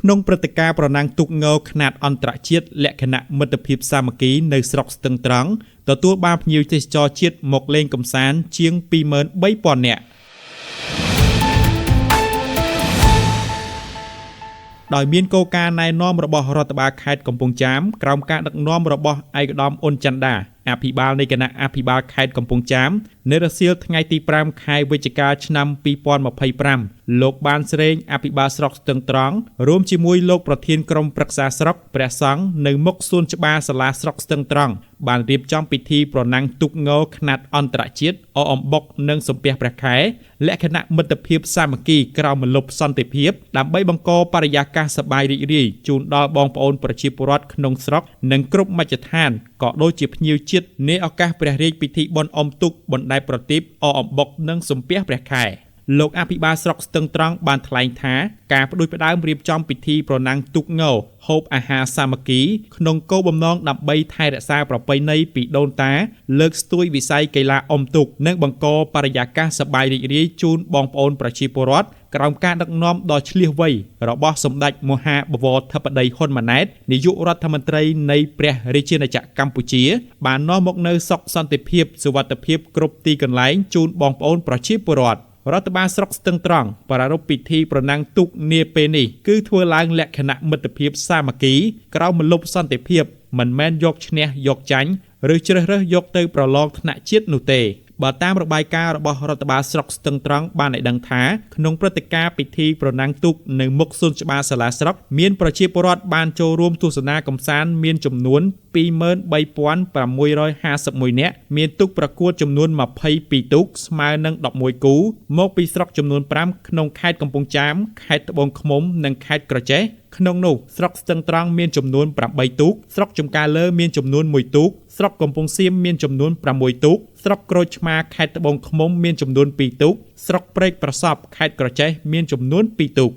ក្នុងព្រឹត្តិការណ៍ប្រណាំងទូកងខ្នាតអន្តរជាតិលក្ខណៈមិត្តភាពសាមគ្គីនៅស្រុកស្ទឹងត្រង់ទទួលបានភ្ញៀវទេសចរជាតិមកលេងកម្សាន្តជាង 23,000 នាក់ដោយមានគោលការណ៍ណែនាំរបស់រដ្ឋបាលខេត្តកំពង់ចាមក្រោមការដឹកនាំរបស់ឯកឧត្តមអ៊ុនច័ន្ទដាអភិបាលនៃគណៈអភិបាលខេត្តកំពង់ចាមនៅរសៀលថ្ងៃទី 5 ខែវិច្ឆិកាឆ្នាំ 2025 លោកបានស្រេងអភិបាលស្រុកស្ទឹងត្រង់រួមជាមួយលោកប្រធានក្រុមប្រឹក្សាស្រុកព្រះសង្ឃនៅមុខសួនច្បារសាលាស្រុកស្ទឹងត្រង់បានរៀបចំពិធីប្រណាំងទូកងខ្នាតអន្តរជាតិអអំបុកនិងសំពះព្រះខែលក្ខណៈមិត្តភាពសាមគ្គីក្រោមម្លប់សន្តិភាពដើម្បីបង្កបរិយាកាសសប្បាយរីករាយជូនដល់បងប្អូនប្រជាពលរដ្ឋក្នុងស្រុកនិងគ្រប់មជ្ឈដ្ឋានក៏ដូចជាភ្ញៀវជាតិនៃឱកាសព្រះរាជពិធីបុណ្យអុំទូកបណ្ដែតប្រទីបអអំបុកនិងសំពះព្រះខែលោកអភិបាលស្រុកស្ទឹងត្រង់បានថ្លែងថាការផ្ដួចផ្ដើមរៀបចំពិធីប្រណាំងទូកងហូបអាហារសាមគ្គីក្នុងគោលបំណងដើម្បីថែរក្សាប្រពៃណីពីដូនតាលើកស្ទួយវិស័យកីឡាអុំទូកនិងបង្កបរិយាកាសសប្បាយរីករាយជូនបងប្អូនប្រជាពលរដ្ឋក្រោមការដឹកនាំដ៏ឈ្លាសវៃរបស់សម្ដេចមហាបវរធិបតីហ៊ុនម៉ាណែតនាយករដ្ឋមន្ត្រីនៃព្រះរាជាណាចក្រកម្ពុជាបាននាំមកនូវសុខសន្តិភាពសុវត្ថិភាពគ្រប់ទីកន្លែងជូនបងប្អូនប្រជាពលរដ្ឋរដ្ឋបាលស្រុកស្ទឹងត្រង់ប្រារព្ធពិធីប្រណាំងទូកនាពេលនេះគឺធ្វើឡើងលក្ខណៈមិត្តភាពសាមគ្គីក្រោមម្លប់សន្តិភាពមិនមែនយកឈ្នះយកចាញ់ឬជ្រើសរើសយកទៅប្រឡងថ្នាក់ជាតិនោះទេបើតាមរបាយការណ៍របស់រដ្ឋបាលស្រុកស្ទឹងត្រង់បានឲ្យដឹងថាក្នុងព្រឹត្តិការណ៍ពិធីប្រណាំងទូកនៅមុខសួនច្បារសាលាស្រុកមានប្រជាពលរដ្ឋបានចូលរួមទស្សនាកម្សាន្តមានចំនួន 23,651 នាក់មានទូកប្រកួតចំនួន 22 ទូកស្មើនឹង 11 គូមកពីស្រុកចំនួន 5 ក្នុងខេត្តកំពង់ចាមខេត្តត្បូងឃ្មុំនិងខេត្តក្រចេះក្នុងនោះស្រុកស្ទឹងត្រង់មានចំនួន 8 ទូកស្រុកចំការលើមានចំនួន 1 ទូកស្រុកកំពង់សៀមមានចំនួន 6 ទូកស្រុកក្រូចឆ្មាខេត្តត្បូងឃ្មុំមានចំនួន 2 ទូកស្រុកព្រែកប្រសប់ខេត្តក្រចេះមានចំនួន 2 ទូក